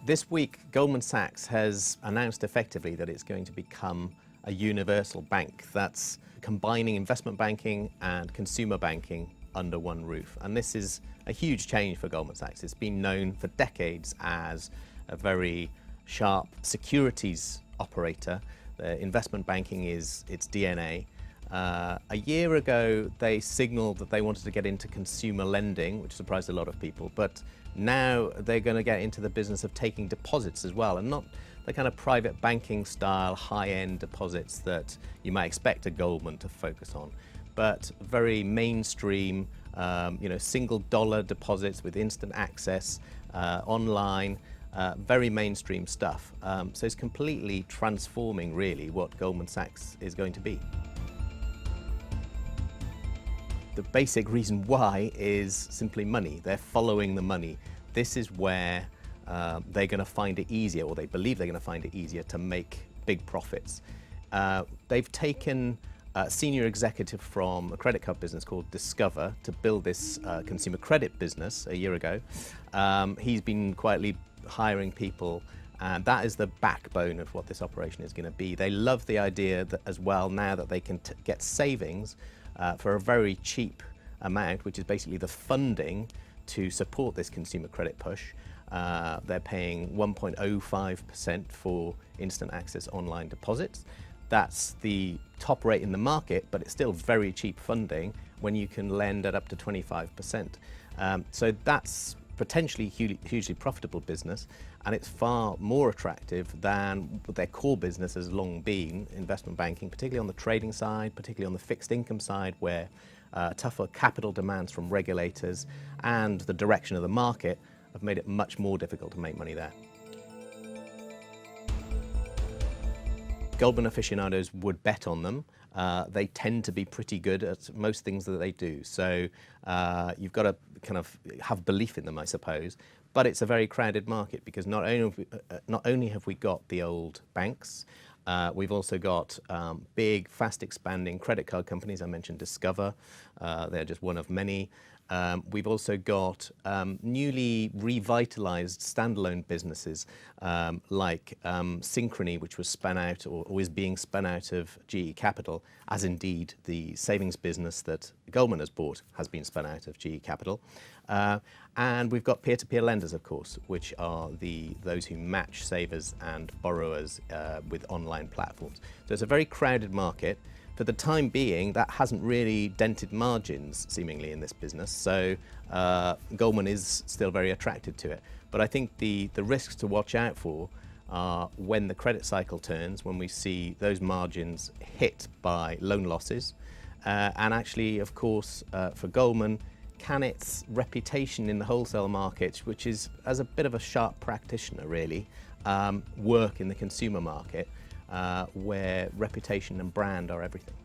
This week, Goldman Sachs has announced effectively that it's going to become a universal bank that's combining investment banking and consumer banking under one roof. And this is a huge change for Goldman Sachs. It's been known for decades as a very sharp securities operator. Investment banking is its DNA. A year ago, they signaled that they wanted to get into consumer lending, which surprised a lot of people. But now they're going to get into the business of taking deposits as well, and not the kind of private banking style high-end deposits that you might expect a Goldman to focus on, but very mainstream, single dollar deposits with instant access, online, very mainstream stuff. So it's completely transforming really what Goldman Sachs is going to be. The basic reason why is simply money. They're following the money. This is where they're going to find it easier, or they believe they're going to find it easier to make big profits. They've taken a senior executive from a credit card business called Discover to build this consumer credit business a year ago. He's been quietly hiring people, and that is the backbone of what this operation is going to be. They love the idea that as well, now that they can get savings for a very cheap amount, which is basically the funding to support this consumer credit push. They're paying 1.05% for instant access online deposits. That's the top rate in the market, but it's still very cheap funding when you can lend at up to 25%. So that's potentially hugely profitable business, and it's far more attractive than their core business has long been, investment banking, particularly on the trading side, particularly on the fixed income side, where tougher capital demands from regulators and the direction of the market have made it much more difficult to make money there. Goldman aficionados would bet on them. They tend to be pretty good at most things that they do. So you've got to kind of have belief in them, I suppose. But it's a very crowded market because not only have we got the old banks, we've also got big, fast expanding credit card companies. I mentioned Discover. They're just one of many. We've also got newly revitalized standalone businesses like Synchrony, which was spun out or is being spun out of GE Capital, as indeed the savings business that Goldman has bought has been spun out of GE Capital. And we've got peer-to-peer lenders, of course, which are those who match savers and borrowers with online platforms. So it's a very crowded market. For the time being, that hasn't really dented margins, seemingly, in this business. So Goldman is still very attracted to it. But I think the risks to watch out for are when the credit cycle turns, when we see those margins hit by loan losses. And actually, of course, for Goldman, can its reputation in the wholesale market, which is as a bit of a sharp practitioner, really, work in the consumer market? Where reputation and brand are everything.